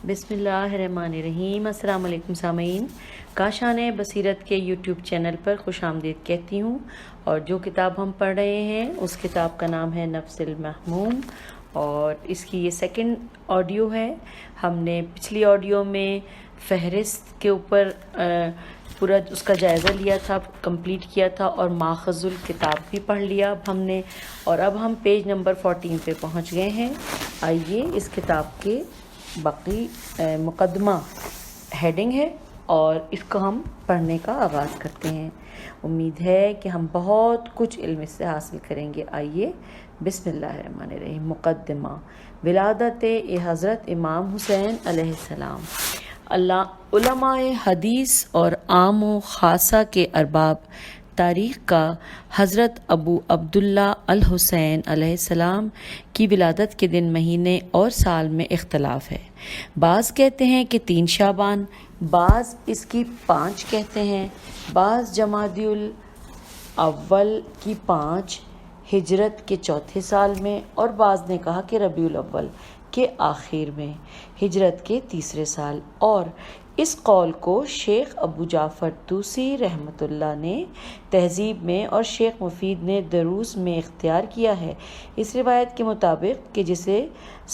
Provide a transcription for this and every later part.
بسم اللہ الرحمن الرحیم۔ السلام علیکم سامعین، کاشان بصیرت کے یوٹیوب چینل پر خوش آمدید کہتی ہوں، اور جو کتاب ہم پڑھ رہے ہیں اس کتاب کا نام ہے نفس المحموم، اور اس کی یہ سیکنڈ آڈیو ہے۔ ہم نے پچھلی آڈیو میں فہرست کے اوپر پورا اس کا جائزہ لیا تھا، کمپلیٹ کیا تھا، اور ماخذ الکتاب بھی پڑھ لیا اب ہم نے، اور اب ہم پیج نمبر 14 پہ پہنچ گئے ہیں۔ آئیے اس کتاب کے باقی مقدمہ ہیڈنگ ہے اور اس کو ہم پڑھنے کا آغاز کرتے ہیں۔ امید ہے کہ ہم بہت کچھ علم اس سے حاصل کریں گے۔ آئیے بسم اللہ الرحمن الرحیم۔ مقدمہ: ولادت حضرت امام حسین علیہ السلام۔ علماء حدیث اور عام و خاصہ کے ارباب تاریخ کا حضرت ابو عبداللہ الحسین علیہ السلام کی ولادت کے دن، مہینے اور سال میں اختلاف ہے۔ بعض کہتے ہیں کہ 3 شعبان، بعض اس کی 5 کہتے ہیں، بعض جمادی الاول کی 5 ہجرت کے چوتھے سال میں، اور بعض نے کہا کہ ربیع الاول کے آخر میں ہجرت کے تیسرے سال۔ اور اس قول کو شیخ ابو جعفر طوسی رحمۃ اللہ نے تہذیب میں اور شیخ مفید نے دروس میں اختیار کیا ہے۔ اس روایت کے مطابق کہ جسے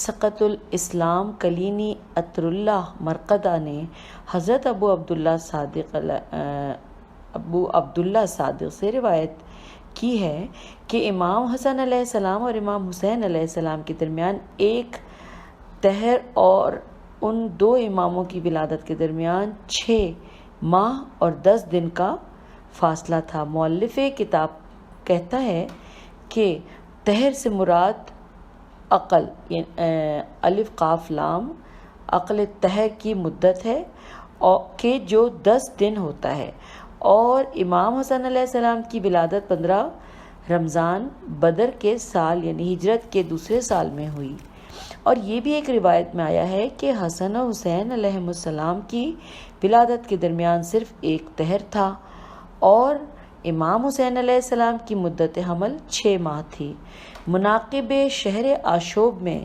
سقط الاسلام کلینی عطر اللہ مرقدہ نے حضرت ابو عبداللہ صادق سے روایت کی ہے کہ امام حسن علیہ السلام اور امام حسین علیہ السلام کے درمیان ایک تہر، اور ان 2 اماموں کی ولادت کے درمیان 6 ماہ اور 10 دن کا فاصلہ تھا۔ مؤلف کتاب کہتا ہے کہ تہر سے مراد عقل، الف قاف لام، عقل تہر کی مدت ہے کہ جو 10 دن ہوتا ہے، اور امام حسن علیہ السلام کی ولادت 15 رمضان بدر کے سال یعنی ہجرت کے دوسرے سال میں ہوئی۔ اور یہ بھی ایک روایت میں آیا ہے کہ حسن و حسین علیہ السلام کی ولادت کے درمیان صرف ایک تہر تھا، اور امام حسین علیہ السلام کی مدت حمل 6 ماہ تھی۔ مناقب شہر آشوب میں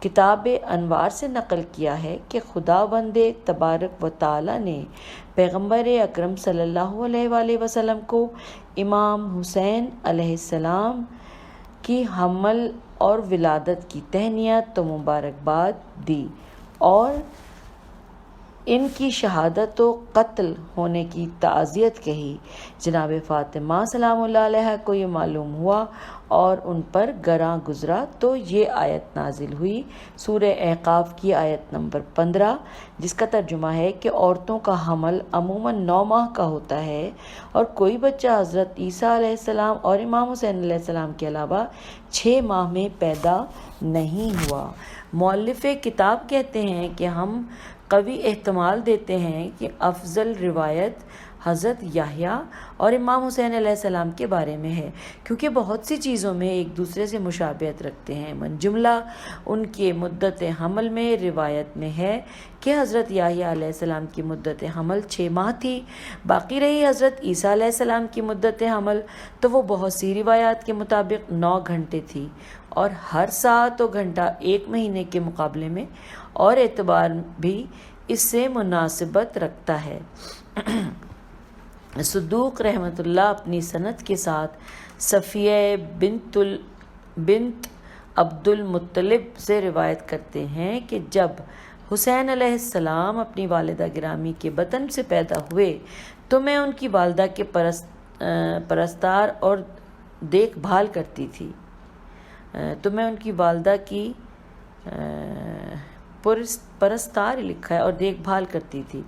کتاب انوار سے نقل کیا ہے کہ خداوند تبارک و تعالی نے پیغمبر اکرم صلی اللہ علیہ وآلہ وسلم کو امام حسین علیہ السلام کی حمل اور ولادت کی تہنیت و مبارکباد دی، اور ان کی شہادت و قتل ہونے کی تعزیت کہی۔ جناب فاطمہ سلام اللہ علیہ کو یہ معلوم ہوا اور ان پر گراں گزرا تو یہ آیت نازل ہوئی، سورہ احقاف کی آیت نمبر 15، جس کا ترجمہ ہے کہ عورتوں کا حمل عموماً 9 ماہ کا ہوتا ہے، اور کوئی بچہ حضرت عیسیٰ علیہ السلام اور امام حسین علیہ السلام کے علاوہ 6 ماہ میں پیدا نہیں ہوا۔ مؤلف کتاب کہتے ہیں کہ ہم قوی احتمال دیتے ہیں کہ افضل روایت حضرت یحییٰ اور امام حسین علیہ السلام کے بارے میں ہے، کیونکہ بہت سی چیزوں میں ایک دوسرے سے مشابہت رکھتے ہیں۔ من جملہ ان کے مدت حمل میں روایت میں ہے کہ حضرت یحییٰ علیہ السلام کی مدت حمل 6 ماہ تھی۔ باقی رہی حضرت عیسیٰ علیہ السلام کی مدت حمل، تو وہ بہت سی روایات کے مطابق 9 گھنٹے تھی، اور ہر ساعت و گھنٹہ 1 مہینے کے مقابلے میں اور اعتبار بھی اس سے مناسبت رکھتا ہے۔ صدوق رحمۃ اللہ اپنی سند کے ساتھ صفیہ بنت عبد المطلب سے روایت کرتے ہیں کہ جب حسین علیہ السلام اپنی والدہ گرامی کے بطن سے پیدا ہوئے تو میں ان کی والدہ کے پرستار اور دیکھ بھال کرتی تھی، پرستار لکھا ہے اور دیکھ بھال کرتی تھی۔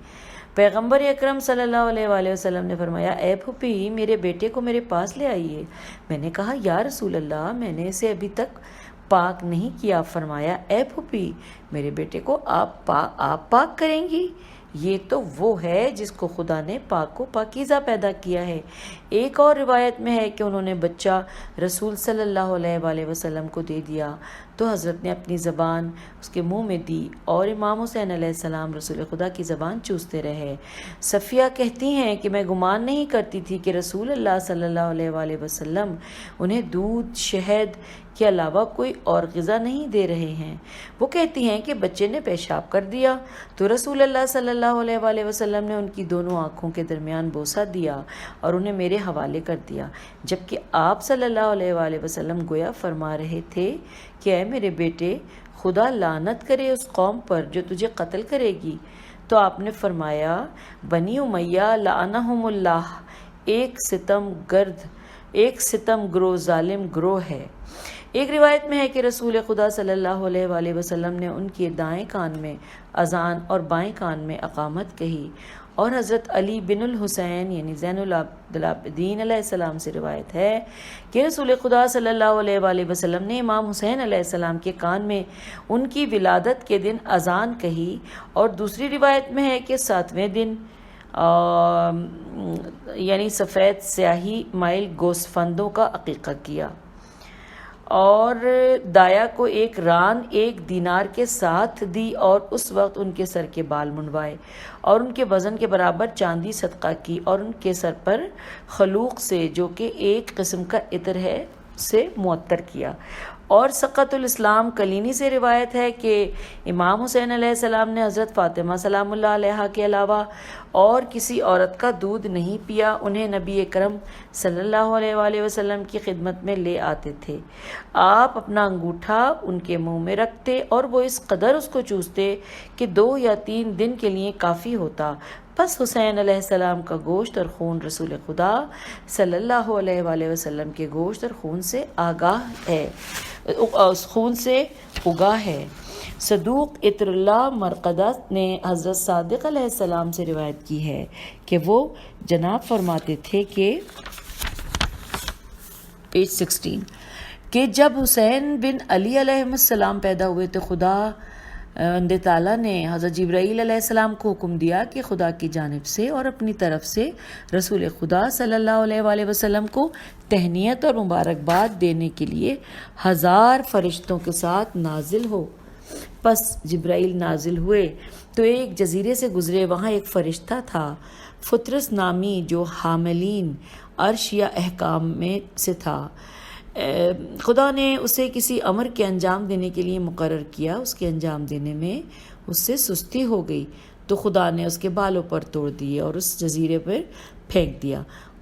پیغمبر اکرم صلی اللہ علیہ وآلہ وسلم نے فرمایا، اے پھوپھی، میرے بیٹے کو میرے پاس لے آئیے۔ میں نے کہا، یا رسول اللہ، میں نے اسے ابھی تک پاک نہیں کیا۔ فرمایا، اے پھوپھی، میرے بیٹے کو آپ پاک کریں گی؟ یہ تو وہ ہے جس کو خدا نے پاک و پاکیزہ پیدا کیا ہے۔ ایک اور روایت میں ہے کہ انہوں نے بچہ رسول صلی اللہ علیہ وآلہ وسلم کو دے دیا تو حضرت نے اپنی زبان اس کے منہ میں دی، اور امام حسین علیہ السلام رسول خدا کی زبان چوستے رہے۔ صفیہ کہتی ہیں کہ میں گمان نہیں کرتی تھی کہ رسول اللہ صلی اللہ علیہ وآلہ وسلم انہیں دودھ، شہد کے علاوہ کوئی اور غذا نہیں دے رہے ہیں۔ وہ کہتی ہیں کہ بچے نے پیشاب کر دیا، تو رسول اللہ صلی اللہ علیہ وآلہ وسلم نے ان کی دونوں آنکھوں کے درمیان بوسہ دیا اور انہیں میرے حوالے کر دیا، جبکہ آپ صلی اللہ علیہ وآلہ وسلم گویا فرما رہے تھے کہ اے میرے بیٹے، خدا لعنت کرے اس قوم پر جو تجھے قتل کرے گی۔ تو آپ نے فرمایا، بنی امیہ لعنہم اللہ، ایک ستم گرو ظالم گروہ ہے۔ ایک روایت میں ہے کہ رسول خدا صلی اللہ علیہ وآلہ وسلم نے ان کے دائیں کان میں اذان اور بائیں کان میں اقامت کہی، اور حضرت علی بن الحسین یعنی زین العابدین علیہ السلام سے روایت ہے کہ رسول خدا صلی اللہ علیہ وآلہ وسلم نے امام حسین علیہ السلام کے کان میں ان کی ولادت کے دن اذان کہی، اور دوسری روایت میں ہے کہ 7ویں دن یعنی سفید سیاہی مائل گوسفندوں کا عقیقہ کیا، اور دایا کو ایک ران 1 دینار کے ساتھ دی، اور اس وقت ان کے سر کے بال منڈوائے اور ان کے وزن کے برابر چاندی صدقہ کی، اور ان کے سر پر خلوق سے، جو کہ ایک قسم کا عطر ہے، سے معطر کیا۔ اور سقط الاسلام کلینی سے روایت ہے کہ امام حسین علیہ السلام نے حضرت فاطمہ سلام اللہ علیہا کے علاوہ اور کسی عورت کا دودھ نہیں پیا۔ انہیں نبی اکرم صلی اللہ علیہ وآلہ وسلم کی خدمت میں لے آتے تھے، آپ اپنا انگوٹھا ان کے منہ میں رکھتے اور وہ اس قدر اس کو چوستے کہ 2 یا 3 دن کے لیے کافی ہوتا۔ پس حسین علیہ السلام کا گوشت اور خون رسول خدا صلی اللہ علیہ وآلہ وسلم کے گوشت اور خون سے خون سے اگا ہے۔ صدوق عطر اللہ مرقدہ نے حضرت صادق علیہ السلام سے روایت کی ہے کہ وہ جناب فرماتے تھے کہ پیج 16 کہ جب حسین بن علی علیہ السلام پیدا ہوئے تو خدا تعالیٰ نے حضرت جبرائیل علیہ السلام کو حکم دیا کہ خدا کی جانب سے اور اپنی طرف سے رسول خدا صلی اللہ علیہ وآلہ وسلم کو تہنیت اور مبارکباد دینے کے لیے 1000 فرشتوں کے ساتھ نازل ہو۔ پس جبرائیل نازل ہوئے تو ایک جزیرے سے گزرے، وہاں ایک فرشتہ تھا فطرس نامی، جو حاملین عرش یا احکام میں سے تھا۔ خدا نے اسے کسی امر کے انجام دینے کے لیے مقرر کیا، اس کے انجام دینے میں اس سے سستی ہو گئی تو خدا نے اس کے بالوں پر توڑ دیے اور اس جزیرے پر پھینک دیا۔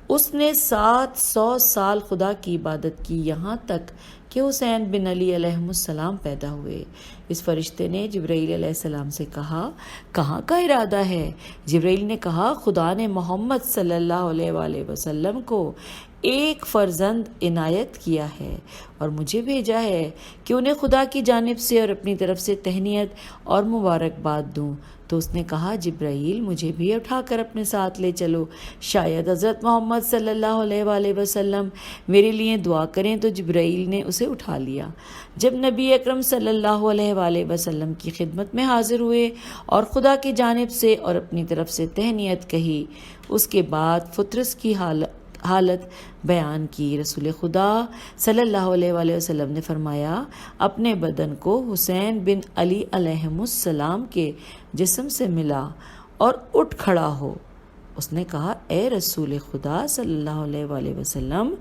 اس نے 700 سال خدا کی عبادت کی، یہاں تک کہ حسین بن علی علیہ السلام پیدا ہوئے۔ اس فرشتے نے جبرائیل علیہ السلام سے کہا، کہاں کا ارادہ ہے؟ جبرائیل نے کہا، خدا نے محمد صلی اللہ علیہ وآلہ وسلم کو ایک فرزند عنایت کیا ہے اور مجھے بھیجا ہے کہ انہیں خدا کی جانب سے اور اپنی طرف سے تہنیت اور مبارکباد دوں۔ تو اس نے کہا، جبرائیل مجھے بھی اٹھا کر اپنے ساتھ لے چلو، شاید حضرت محمد صلی اللہ علیہ وآلہ وسلم میرے لیے دعا کریں۔ تو جبرائیل نے اسے اٹھا لیا۔ جب نبی اکرم صلی اللہ علیہ وآلہ وسلم کی خدمت میں حاضر ہوئے اور خدا کی جانب سے اور اپنی طرف سے تہنیت کہی، اس کے بعد فطرس کی حالت بیان کی۔ رسول خدا صلی اللہ علیہ وآلہ وسلم نے فرمایا، اپنے بدن کو حسین بن علی علیہ السلام کے جسم سے ملا اور اٹھ کھڑا ہو۔ اس نے کہا، اے رسول خدا صلی اللہ علیہ وآلہ وسلم،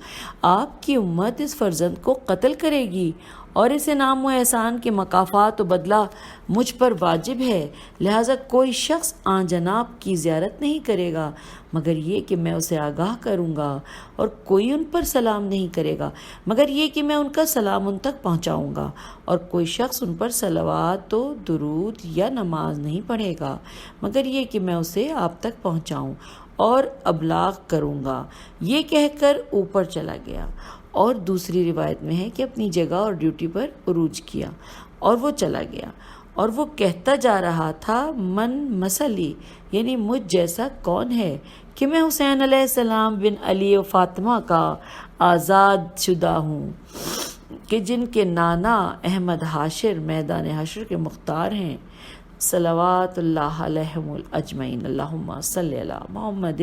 آپ کی امت اس فرزند کو قتل کرے گی اور اس انعام و احسان کے مکافات و بدلہ مجھ پر واجب ہے، لہٰذا کوئی شخص آن جناب کی زیارت نہیں کرے گا مگر یہ کہ میں اسے آگاہ کروں گا، اور کوئی ان پر سلام نہیں کرے گا مگر یہ کہ میں ان کا سلام ان تک پہنچاؤں گا، اور کوئی شخص ان پر صلوات و درود یا نماز نہیں پڑھے گا مگر یہ کہ میں اسے آپ تک پہنچاؤں اور ابلاغ کروں گا۔ یہ کہہ کر اوپر چلا گیا، اور دوسری روایت میں ہے کہ اپنی جگہ اور ڈیوٹی پر عروج کیا اور وہ چلا گیا، اور وہ کہتا جا رہا تھا، من مثلی یعنی مجھ جیسا کون ہے کہ میں حسین علیہ السلام بن علی و فاطمہ کا آزاد شدہ ہوں، کہ جن کے نانا احمد حاشر میدان حشر کے مختار ہیں، صلوات اللہ علیہم اجمعین، اللہم صلی علی محمد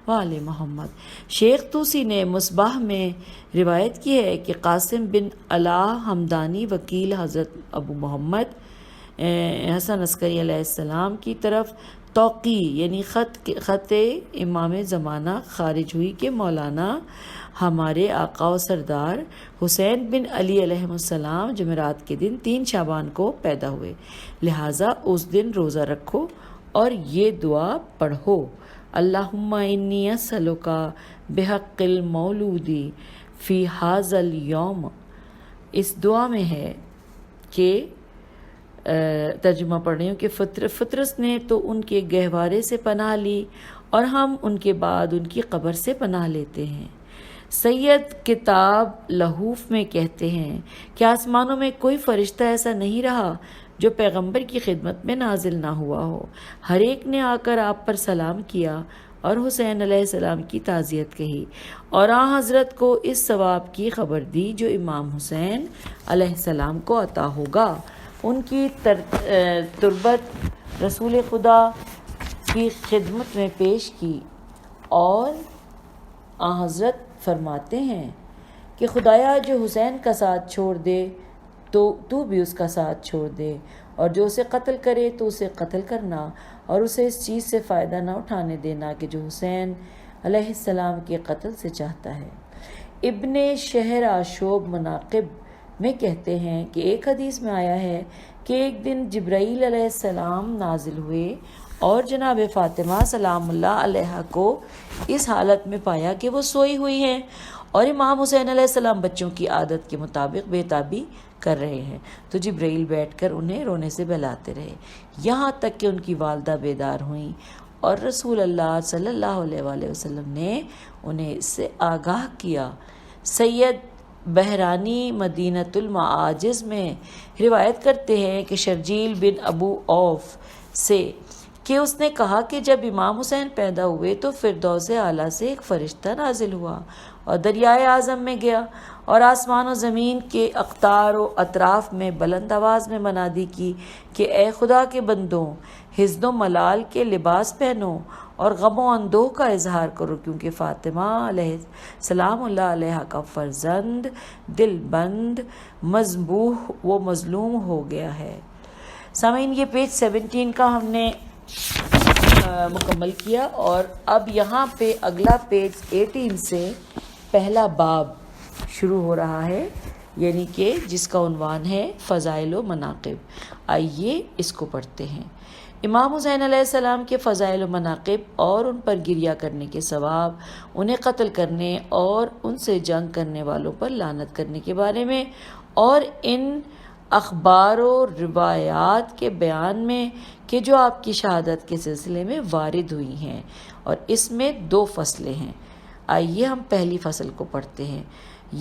وآل محمد۔ شیخ طوسی نے مصباح میں روایت کی ہے کہ قاسم بن علا ہمدانی وکیل حضرت ابو محمد حسن عسکری علیہ السلام کی طرف توقی یعنی خط امام زمانہ خارج ہوئی کہ مولانا ہمارے آقا و سردار حسین بن علی علیہ السلام جمعرات کے دن 3 شعبان کو پیدا ہوئے، لہٰذا اس دن روزہ رکھو اور یہ دعا پڑھو، اللہم انی اسألک بحق المولودی فی ھذا الیوم۔ اس دعا میں ہے کہ ترجمہ پڑھ رہی ہوں کہ فطرس نے تو ان کے گہوارے سے پناہ لی اور ہم ان کے بعد ان کی قبر سے پناہ لیتے ہیں۔ سید کتاب لہوف میں کہتے ہیں کہ آسمانوں میں کوئی فرشتہ ایسا نہیں رہا جو پیغمبر کی خدمت میں نازل نہ ہوا ہو، ہر ایک نے آ کر آپ پر سلام کیا اور حسین علیہ السلام کی تعزیت کہی اور آن حضرت کو اس ثواب کی خبر دی جو امام حسین علیہ السلام کو عطا ہوگا۔ ان کی تربت رسول خدا کی خدمت میں پیش کی اور آن حضرت فرماتے ہیں کہ خدایا جو حسین کا ساتھ چھوڑ دے تو بھی اس کا ساتھ چھوڑ دے، اور جو اسے قتل کرے تو اسے قتل کرنا اور اسے اس چیز سے فائدہ نہ اٹھانے دینا کہ جو حسین علیہ السلام کے قتل سے چاہتا ہے۔ ابن شہر آشوب مناقب میں کہتے ہیں کہ ایک حدیث میں آیا ہے کہ ایک دن جبرائیل علیہ السلام نازل ہوئے اور جناب فاطمہ سلام اللہ علیہا کو اس حالت میں پایا کہ وہ سوئی ہوئی ہیں اور امام حسین علیہ السلام بچوں کی عادت کے مطابق بے تابی کر رہے ہیں، تو جبرائیل بیٹھ کر انہیں رونے سے بہلاتے رہے یہاں تک کہ ان کی والدہ بیدار ہوئیں اور رسول اللہ صلی اللہ علیہ وآلہ وسلم نے انہیں اس سے آگاہ کیا۔ سید بحرانی مدینۃ المعاجز میں روایت کرتے ہیں کہ شرجیل بن ابو عوف سے کہ اس نے کہا کہ جب امام حسین پیدا ہوئے تو فردوس اعلیٰ سے ایک فرشتہ نازل ہوا اور دریائے اعظم میں گیا اور آسمان و زمین کے اقطار و اطراف میں بلند آواز میں منادی کی کہ اے خدا کے بندوں، حزن و ملال کے لباس پہنو اور غم و اندوہ کا اظہار کرو، کیونکہ فاطمہ علیہ سلام اللہ علیہ کا فرزند دل بند مذبوح و مظلوم ہو گیا ہے۔ سامعین، یہ پیج 17 کا ہم نے مکمل کیا اور اب یہاں پہ اگلا پیج 18 سے پہلا باب شروع ہو رہا ہے، یعنی کہ جس کا عنوان ہے فضائل و مناقب۔ آئیے اس کو پڑھتے ہیں۔ امام حسین علیہ السلام کے فضائل و مناقب اور ان پر گریہ کرنے کے ثواب، انہیں قتل کرنے اور ان سے جنگ کرنے والوں پر لعنت کرنے کے بارے میں، اور ان اخبار و روایات کے بیان میں کہ جو آپ کی شہادت کے سلسلے میں وارد ہوئی ہیں، اور اس میں 2 فصلیں ہیں۔ آئیے ہم پہلی فصل کو پڑھتے ہیں،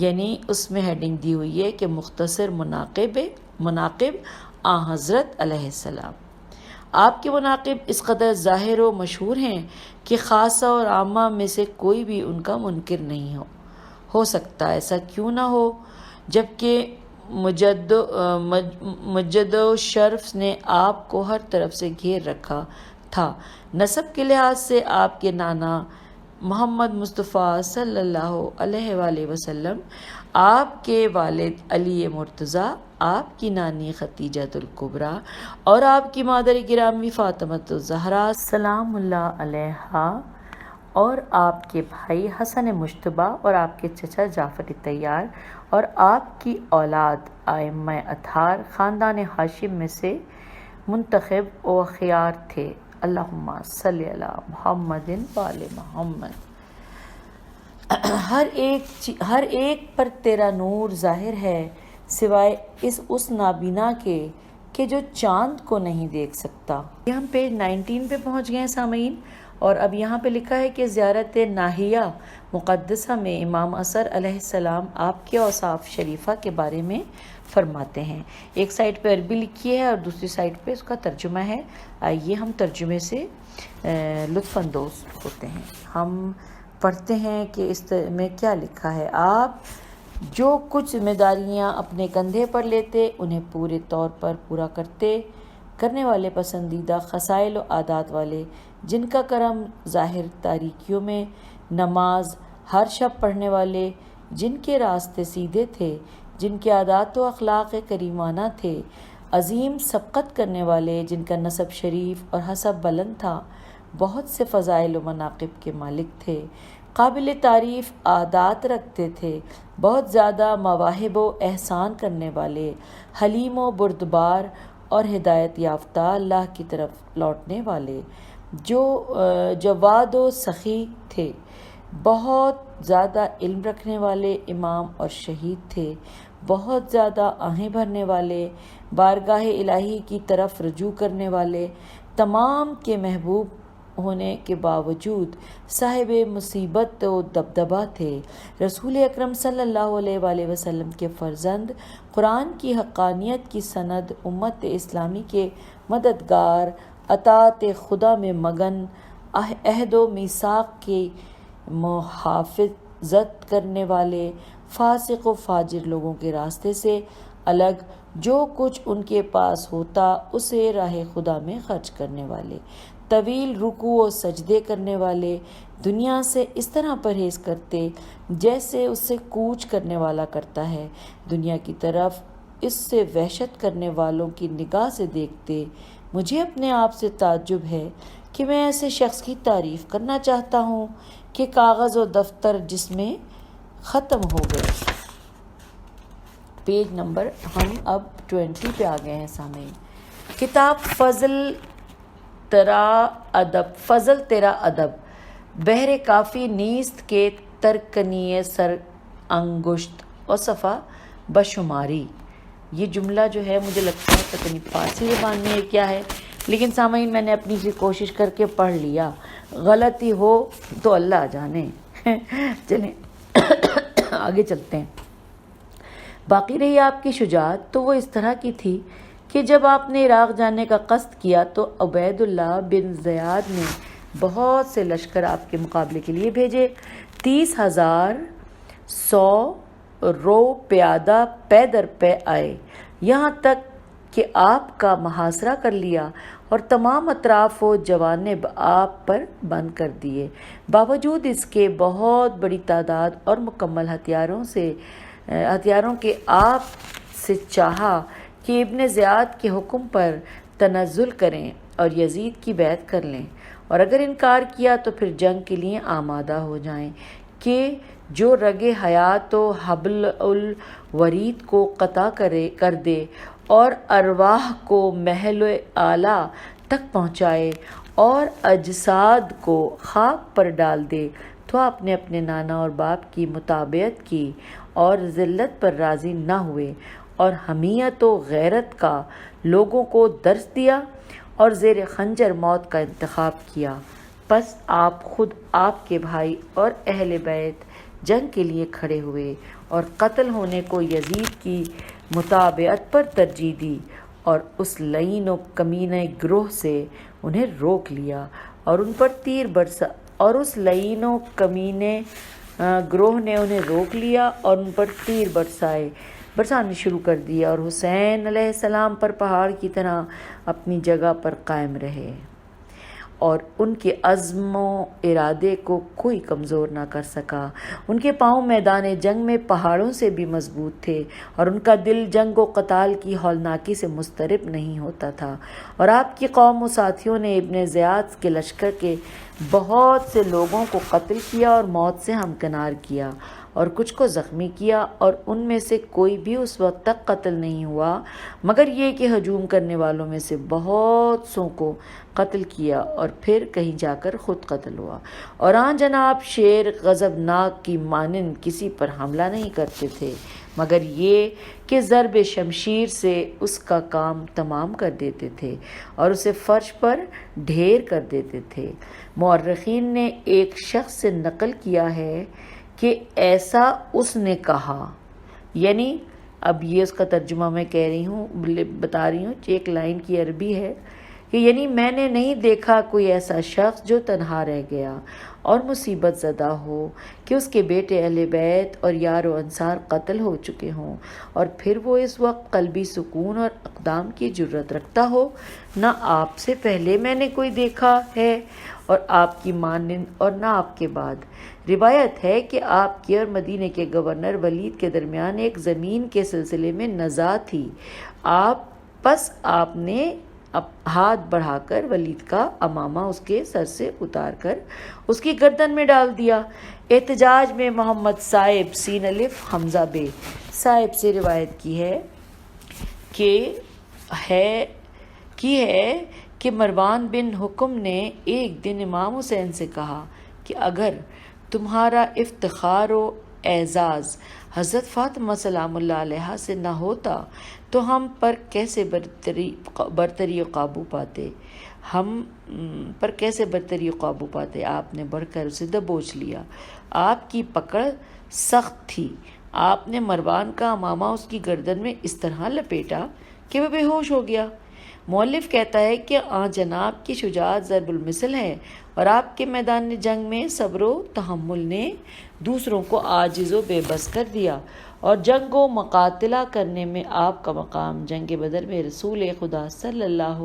یعنی اس میں ہیڈنگ دی ہوئی ہے کہ مختصر مناقب آن حضرت علیہ السلام۔ آپ کے مناقب اس قدر ظاہر و مشہور ہیں کہ خاصہ اور عامہ میں سے کوئی بھی ان کا منکر نہیں ہو سکتا۔ ایسا کیوں نہ ہو جبکہ مجد و شرف نے آپ کو ہر طرف سے گھیر رکھا تھا۔ نسب کے لحاظ سے آپ کے نانا محمد مصطفیٰ صلی اللہ علیہ وآلہ وسلم، آپ کے والد علی مرتضیٰ، آپ کی نانی خدیجہ الکبریٰ اور آپ کی مادر گرامی فاطمۃ الزہرا سلام اللہ علیہا، اور آپ کے بھائی حسن مجتبیٰ اور آپ کے چچا جعفر طیار اور آپ کی اولاد ائمہ اطہار خاندان ہاشم میں سے منتخب و خیار تھے۔ اللہم صلی علی محمد وآل محمد۔ ہر ایک پر تیرا نور ظاہر ہے سوائے اس نابینا کے کہ جو چاند کو نہیں دیکھ سکتا۔ یہ ہم پیج 19 پہ پہنچ گئے ہیں سامعین، اور اب یہاں پہ لکھا ہے کہ زیارت ناحیہ مقدسہ میں امام اثر علیہ السلام آپ کے اوصاف شریفہ کے بارے میں فرماتے ہیں۔ ایک سائٹ پہ عربی لکھی ہے اور دوسری سائٹ پہ اس کا ترجمہ ہے۔ آئیے ہم ترجمے سے لطف اندوز ہوتے ہیں۔ ہم پڑھتے ہیں کہ اس میں کیا لکھا ہے۔ آپ جو کچھ ذمہ داریاں اپنے کندھے پر لیتے انہیں پورے طور پر پورا کرنے والے، پسندیدہ خصائل و عادات والے، جن کا کرم ظاہر تاریکیوں میں نماز ہر شب پڑھنے والے، جن کے راستے سیدھے تھے، جن کے عادات و اخلاق کریمانہ تھے، عظیم سبقت کرنے والے، جن کا نسب شریف اور حسب بلند تھا، بہت سے فضائل و مناقب کے مالک تھے، قابل تعریف عادات رکھتے تھے، بہت زیادہ مواہب و احسان کرنے والے، حلیم و بردبار اور ہدایت یافتہ، اللہ کی طرف لوٹنے والے، جو جواد و سخی تھے، بہت زیادہ علم رکھنے والے امام اور شہید تھے، بہت زیادہ آہیں بھرنے والے، بارگاہ الہی کی طرف رجوع کرنے والے، تمام کے محبوب ہونے کے باوجود صاحب مصیبت و دبدبہ تھے، رسول اکرم صلی اللہ علیہ وآلہ وسلم کے فرزند، قرآن کی حقانیت کی سند، امت اسلامی کے مددگار، اطاعت خدا میں مگن، عہد و میثاق کی محافظت کرنے والے، فاسق و فاجر لوگوں کے راستے سے الگ جو کچھ ان کے پاس ہوتا اسے راہ خدا میں خرچ کرنے والے، طویل رکوع و سجدے کرنے والے، دنیا سے اس طرح پرہیز کرتے جیسے اس سے کوچ کرنے والا کرتا ہے، دنیا کی طرف اس سے وحشت کرنے والوں کی نگاہ سے دیکھتے۔ مجھے اپنے آپ سے تعجب ہے کہ میں ایسے شخص کی تعریف کرنا چاہتا ہوں کہ کاغذ و دفتر جس میں ختم ہو گئے۔ پیج نمبر ہم اب 20 پہ آ گئے ہیں سامعین۔ کتاب فضل تیرا ادب، بحر کافی نیست کے ترکنی سر انگشت اور صفحہ بشماری۔ یہ جملہ جو ہے مجھے لگتا ہے پتہ نہیں فارسی زبان میں یہ کیا ہے، لیکن سامعین میں نے اپنی سی کوشش کر کے پڑھ لیا، غلطی ہو تو اللہ جانے۔ چلیں آگے چلتے ہیں۔ باقی رہی آپ کی شجاعت تو وہ اس طرح کی تھی کہ جب آپ نے عراق جانے کا قصد کیا تو عبید اللہ بن زیاد نے بہت سے لشکر آپ کے مقابلے کے لیے بھیجے، 30,000 100 رو پیادہ پے در پے آئے، یہاں تک کہ آپ کا محاصرہ کر لیا اور تمام اطراف و جوانب آپ پر بند کر دیے۔ باوجود اس کے بہت بڑی تعداد اور مکمل ہتھیاروں کے آپ سے چاہا کہ ابن زیاد کے حکم پر تنزل کریں اور یزید کی بیعت کر لیں، اور اگر انکار کیا تو پھر جنگ کے لیے آمادہ ہو جائیں کہ جو رگ حیات و حبل الورید کو قطع کر دے اور ارواح کو محل اعلیٰ تک پہنچائے اور اجساد کو خاک پر ڈال دے، تو آپ نے اپنے نانا اور باپ کی متابعت کی اور ذلت پر راضی نہ ہوئے اور حمیت و غیرت کا لوگوں کو درس دیا اور زیر خنجر موت کا انتخاب کیا۔ پس آپ خود، آپ کے بھائی اور اہل بیت جنگ کے لیے کھڑے ہوئے اور قتل ہونے کو یزید کی متابعت پر ترجیح دی، اور اس لعین و کمینے گروہ سے انہیں روک لیا اور ان پر تیر برسا اور اس لعین و کمینے گروہ نے انہیں روک لیا اور ان پر تیر برسانے شروع کر دیا، اور حسین علیہ السلام پر پہاڑ کی طرح اپنی جگہ پر قائم رہے، اور ان کے عزم و ارادے کو کوئی کمزور نہ کر سکا۔ ان کے پاؤں میدان جنگ میں پہاڑوں سے بھی مضبوط تھے، اور ان کا دل جنگ و قتال کی ہولناکی سے مضطرب نہیں ہوتا تھا، اور آپ کی قوم و ساتھیوں نے ابن زیاد کے لشکر کے بہت سے لوگوں کو قتل کیا اور موت سے ہمکنار کیا، اور کچھ کو زخمی کیا، اور ان میں سے کوئی بھی اس وقت تک قتل نہیں ہوا مگر یہ کہ ہجوم کرنے والوں میں سے بہت سوں کو قتل کیا اور پھر کہیں جا کر خود قتل ہوا، اور آن جناب شیر غضبناک کی مانند کسی پر حملہ نہیں کرتے تھے مگر یہ کہ ضرب شمشیر سے اس کا کام تمام کر دیتے تھے اور اسے فرش پر ڈھیر کر دیتے تھے۔ مورخین نے ایک شخص سے نقل کیا ہے کہ ایسا اس نے کہا، یعنی اب یہ اس کا ترجمہ میں بتا رہی ہوں، ایک لائن کی عربی ہے کہ یعنی میں نے نہیں دیکھا کوئی ایسا شخص جو تنہا رہ گیا اور مصیبت زدہ ہو کہ اس کے بیٹے اہل بیت اور یار و انصار قتل ہو چکے ہوں، اور پھر وہ اس وقت قلبی سکون اور اقدام کی جرت رکھتا ہو۔ نہ آپ سے پہلے میں نے کوئی دیکھا ہے اور آپ کی مانند، اور نہ آپ کے بعد۔ روایت ہے کہ آپ کی اور مدینے کے گورنر ولید کے درمیان ایک زمین کے سلسلے میں نزاع تھی۔ آپ پس آپ نے ہاتھ بڑھا کر ولید کا امامہ اس کے سر سے اتار کر اس کی گردن میں ڈال دیا۔ احتجاج میں محمد صائب سین الف حمزہ بے صائب سے روایت کی ہے کہ مروان بن حکم نے ایک دن امام حسین سے کہا کہ اگر تمہارا افتخار و اعزاز حضرت فاطمہ سلام اللہ علیہا سے نہ ہوتا تو ہم پر کیسے برتری و قابو پاتے آپ نے بڑھ کر اسے دبوچ لیا۔ آپ کی پکڑ سخت تھی۔ آپ نے مروان کا امامہ اس کی گردن میں اس طرح لپیٹا کہ وہ بے ہوش ہو گیا۔ مؤلف کہتا ہے کہ جناب کی شجاعت ضرب المثل ہے اور آپ کے میدان جنگ میں صبر و تحمل نے دوسروں کو عاجز و بے بس کر دیا، اور جنگ و مقاتلہ کرنے میں آپ کا مقام جنگ بدر میں رسول خدا صلی اللہ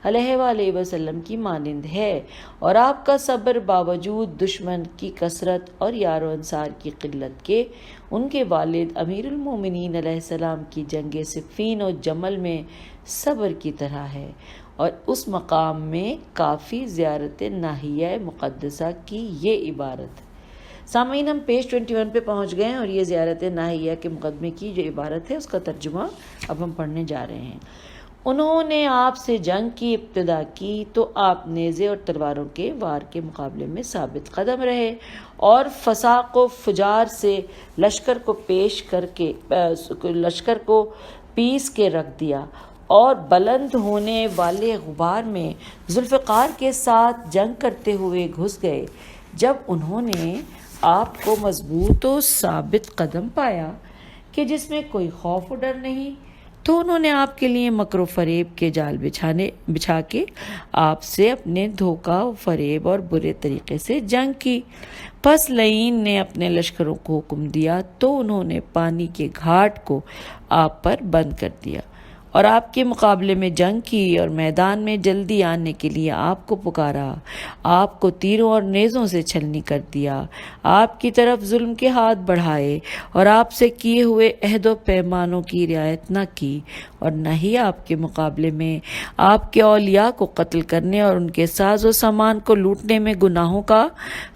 علیہ وآلہ وسلم کی مانند ہے، اور آپ کا صبر باوجود دشمن کی کثرت اور یار و انصار کی قلت کے ان کے والد امیر المومنین علیہ السلام کی جنگ صفین و جمل میں صبر کی طرح ہے، اور اس مقام میں کافی زیارت ناحیہ مقدسہ کی یہ عبارت۔ سامعین، ہم پیج 21 پہ پہنچ گئے ہیں، اور یہ زیارت ناحیہ کے مقدمے کی جو عبارت ہے اس کا ترجمہ اب ہم پڑھنے جا رہے ہیں۔ انہوں نے آپ سے جنگ کی ابتدا کی تو آپ نیزے اور تلواروں کے وار کے مقابلے میں ثابت قدم رہے، اور فساق و فجار سے لشکر کو پیس کے رکھ دیا، اور بلند ہونے والے غبار میں ذوالفقار کے ساتھ جنگ کرتے ہوئے گھس گئے۔ جب انہوں نے آپ کو مضبوط و ثابت قدم پایا کہ جس میں کوئی خوف و ڈر نہیں، تو انہوں نے آپ کے لیے مکر و فریب کے جال بچھا کے آپ سے اپنے دھوکہ و فریب اور برے طریقے سے جنگ کی۔ پس لعین نے اپنے لشکروں کو حکم دیا تو انہوں نے پانی کے گھاٹ کو آپ پر بند کر دیا اور آپ کے مقابلے میں جنگ کی، اور میدان میں جلدی آنے کے لیے آپ کو پکارا، آپ کو تیروں اور نیزوں سے چھلنی کر دیا، آپ کی طرف ظلم کے ہاتھ بڑھائے، اور آپ سے کیے ہوئے عہد و پیمانوں کی رعایت نہ کی، اور نہ ہی آپ کے مقابلے میں آپ کے اولیاء کو قتل کرنے اور ان کے ساز و سامان کو لوٹنے میں گناہوں کا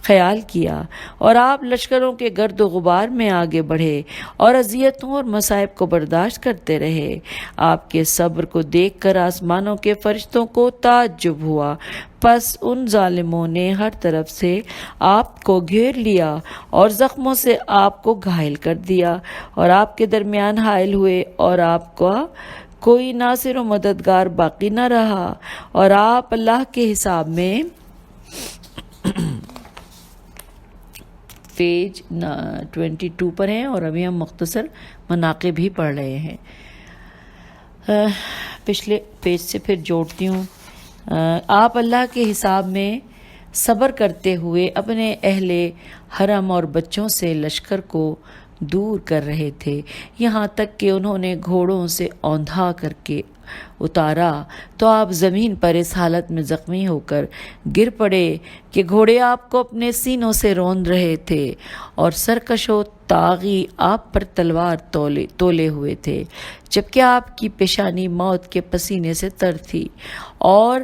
خیال کیا، اور آپ لشکروں کے گرد و غبار میں آگے بڑھے اور اذیتوں اور مصائب کو برداشت کرتے رہے۔ آپ کے صبر کو دیکھ کر آسمانوں کے فرشتوں کو تعجب ہوا۔ پس ان ظالموں نے ہر طرف سے آپ کو گھیر لیا اور زخموں سے آپ کو گھائل کر دیا، اور آپ کے درمیان حائل ہوئے، اور آپ کا کوئی ناصر و مددگار باقی نہ رہا، اور آپ اللہ کے حساب میں پیج 22 پر ہیں، اور ابھی ہم مختصر مناقب بھی پڑھ رہے ہیں۔ پچھلے پیج سے پھر جوڑتی ہوں۔ آپ اللہ کے حساب میں صبر کرتے ہوئے اپنے اہل حرم اور بچوں سے لشکر کو دور کر رہے تھے، یہاں تک کہ انہوں نے گھوڑوں سے اوندھا کر کے اتارا تو آپ زمین پر اس حالت میں زخمی ہو کر گر پڑے کہ گھوڑے آپ کو اپنے سینوں سے روند رہے تھے، اور سرکش و طاغی آپ پر تلوار تولے ہوئے تھے، جبکہ آپ کی پیشانی موت کے پسینے سے تر تھی، اور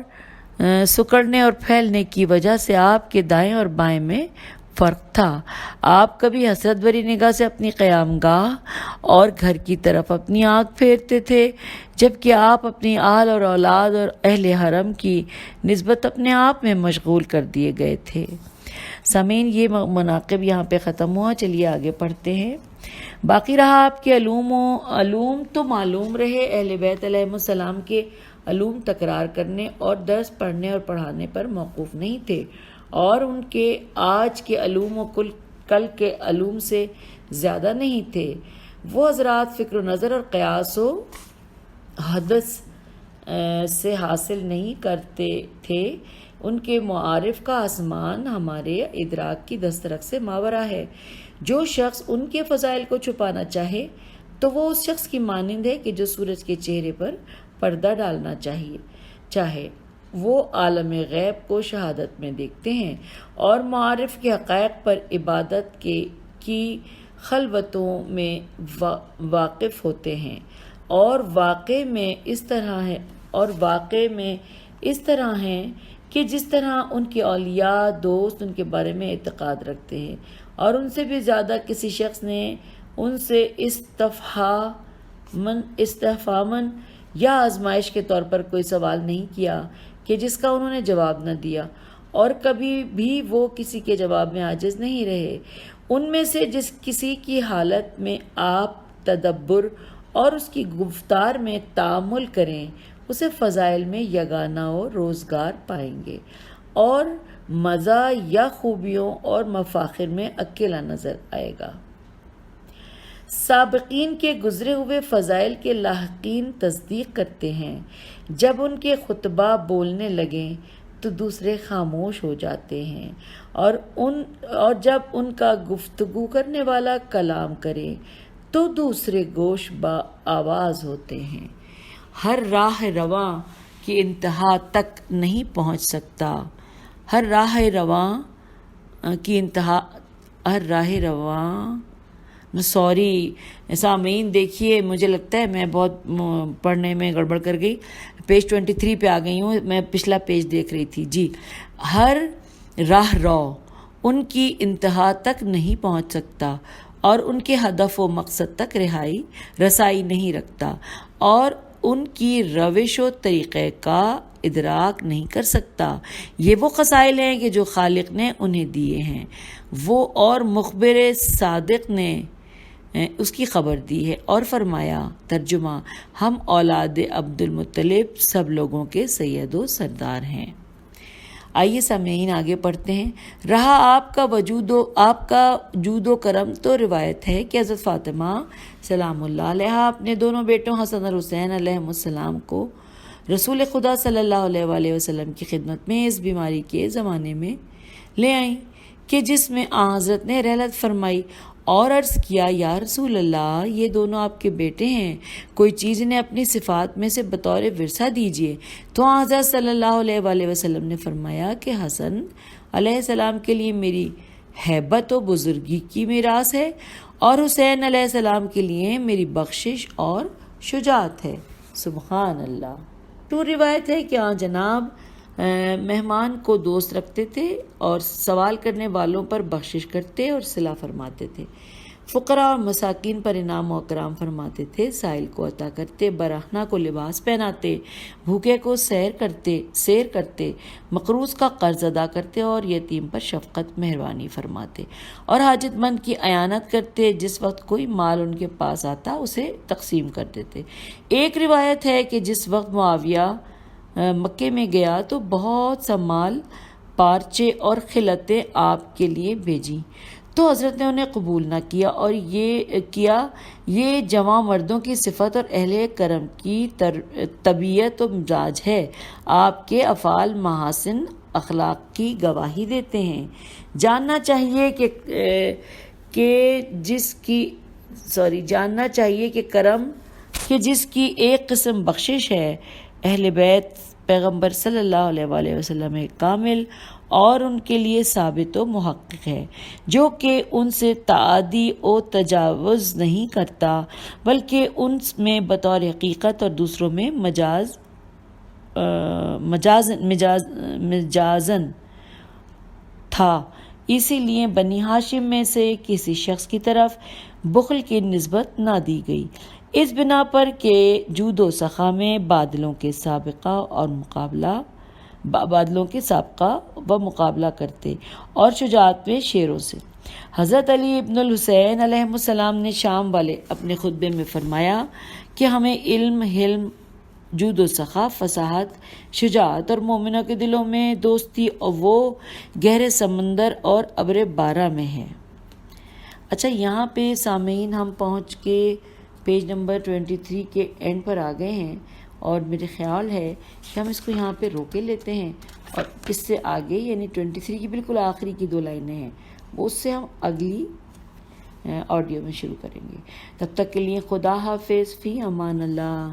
سکڑنے اور پھیلنے کی وجہ سے آپ کے دائیں اور بائیں میں فرق تھا۔ آپ کبھی حسرت بھری نگاہ سے اپنی قیام گاہ اور گھر کی طرف اپنی آنکھ پھیرتے تھے، جبکہ آپ اپنی آل اور اولاد اور اہل حرم کی نسبت اپنے آپ میں مشغول کر دیے گئے تھے۔ سامعین، یہ مناقب یہاں پہ ختم ہوا، چلیے آگے پڑھتے ہیں۔ باقی رہا آپ کے علوم تو معلوم رہے، اہل بیت علیہ السلام کے علوم تکرار کرنے اور درس پڑھنے اور پڑھانے پر موقوف نہیں تھے، اور ان کے آج کے علوم و کل کے علوم سے زیادہ نہیں تھے۔ وہ حضرات فکر و نظر اور قیاس و حدث سے حاصل نہیں کرتے تھے، ان کے معارف کا آسمان ہمارے ادراک کی دسترس سے ماورا ہے۔ جو شخص ان کے فضائل کو چھپانا چاہے تو وہ اس شخص کی مانند ہے کہ جو سورج کے چہرے پر پردہ ڈالنا چاہے۔ وہ عالم غیب کو شہادت میں دیکھتے ہیں اور معارف کے حقائق پر عبادت کی خلوتوں میں واقف ہوتے ہیں۔ اور واقع میں اس طرح ہیں کہ جس طرح ان کے اولیاء دوست ان کے بارے میں اعتقاد رکھتے ہیں، اور ان سے بھی زیادہ کسی شخص نے ان سے استفہاماً یا آزمائش کے طور پر کوئی سوال نہیں کیا کہ جس کا انہوں نے جواب نہ دیا، اور کبھی بھی وہ کسی کے جواب میں عاجز نہیں رہے۔ ان میں سے جس کسی کی حالت میں آپ تدبر اور اس کی گفتار میں تأمل کریں، اسے فضائل میں یگانہ و روزگار پائیں گے، اور مزہ یا خوبیوں اور مفاخر میں اکیلا نظر آئے گا۔ سابقین کے گزرے ہوئے فضائل کے لاحقین تصدیق کرتے ہیں، جب ان کے خطبہ بولنے لگیں تو دوسرے خاموش ہو جاتے ہیں، اور جب ان کا گفتگو کرنے والا کلام کرے تو دوسرے گوش با آواز ہوتے ہیں۔ ہر راہ رواں کی انتہا تک نہیں پہنچ سکتا، ہر راہ رواں سامعین دیکھیے، مجھے لگتا ہے میں بہت پڑھنے میں گڑبڑ کر گئی، پیج 23 پہ آ گئی ہوں، میں پچھلا پیج دیکھ رہی تھی جی۔ ہر راہ رو ان کی انتہا تک نہیں پہنچ سکتا، اور ان کے ہدف و مقصد تک رسائی نہیں رکھتا، اور ان کی روش و طریقے کا ادراک نہیں کر سکتا۔ یہ وہ خصائل ہیں کہ جو خالق نے انہیں دیے ہیں، وہ اور مخبر صادق نے اس کی خبر دی ہے، اور فرمایا ترجمہ: ہم اولاد عبد المطلب سب لوگوں کے سید و سردار ہیں۔ آئیے سامعین آگے پڑھتے ہیں۔ رہا آپ کا جود و کرم، تو روایت ہے کہ حضرت فاطمہ سلام اللہ علیہا اپنے دونوں بیٹوں حسن اور حسین علیہ السلام کو رسول خدا صلی اللہ علیہ وآلہ وسلم کی خدمت میں اس بیماری کے زمانے میں لے آئیں کہ جس میں حضرت نے رحلت فرمائی، اور عرض کیا: یا رسول اللہ، یہ دونوں آپ کے بیٹے ہیں، کوئی چیز انہیں اپنی صفات میں سے بطور ورثہ دیجیے۔ تو حضرت صلی اللہ علیہ وآلہ وسلم نے فرمایا کہ حسن علیہ السلام کے لیے میری ہیبت و بزرگی کی میراث ہے، اور حسین علیہ السلام کے لیے میری بخشش اور شجاعت ہے۔ سبحان اللہ۔ تو روایت ہے کہ جناب مہمان کو دوست رکھتے تھے، اور سوال کرنے والوں پر بخشش کرتے اور صلہ فرماتے تھے، فقراء اور مساکین پر انعام و اکرام فرماتے تھے، سائل کو عطا کرتے، برہنہ کو لباس پہناتے، بھوکے کو سیر کرتے، مقروض کا قرض ادا کرتے، اور یتیم پر شفقت مہربانی فرماتے، اور حاجت مند کی اعانت کرتے، جس وقت کوئی مال ان کے پاس آتا اسے تقسیم کر دیتے۔ ایک روایت ہے کہ جس وقت معاویہ مکے میں گیا تو بہت سا مال، پارچے اور خلعتیں آپ کے لیے بھیجیں، تو حضرت نے انہیں قبول نہ کیا، اور یہ جوان مردوں کی صفت اور اہل کرم کی طبیعت و مزاج ہے۔ آپ کے افعال محاسن اخلاق کی گواہی دیتے ہیں۔ جاننا چاہیے کہ کرم کہ جس کی ایک قسم بخشش ہے، اہل بیت پیغمبر صلی اللہ علیہ وآلہ وسلم کامل اور ان کے لیے ثابت و محقق ہے، جو کہ ان سے تعادی و تجاوز نہیں کرتا، بلکہ ان میں بطور حقیقت اور دوسروں میں مجازن تھا۔ اسی لیے بنی ہاشم میں سے کسی شخص کی طرف بخل کی نسبت نہ دی گئی، اس بنا پر کہ جود و سخا میں بادلوں کے سابقہ و مقابلہ کرتے، اور شجاعت میں شیروں سے۔ حضرت علی ابن الحسین علیہ السلام نے شام والے اپنے خطبے میں فرمایا کہ ہمیں علم، حلم، جود و سخا، فصاحت، شجاعت اور مومنوں کے دلوں میں دوستی اور وہ گہرے سمندر اور ابر بارہ میں ہے۔ اچھا، یہاں پہ سامعین ہم پہنچ کے پیج نمبر 23 کے اینڈ پر آ گئے ہیں، اور میرے خیال ہے کہ ہم اس کو یہاں پہ روکے لیتے ہیں، اور اس سے آگے یعنی 23 کی بالکل آخری کی 2 لائنیں ہیں، اس سے ہم اگلی آڈیو میں شروع کریں گے۔ تب تک کے لیے خدا حافظ، فی امان اللہ۔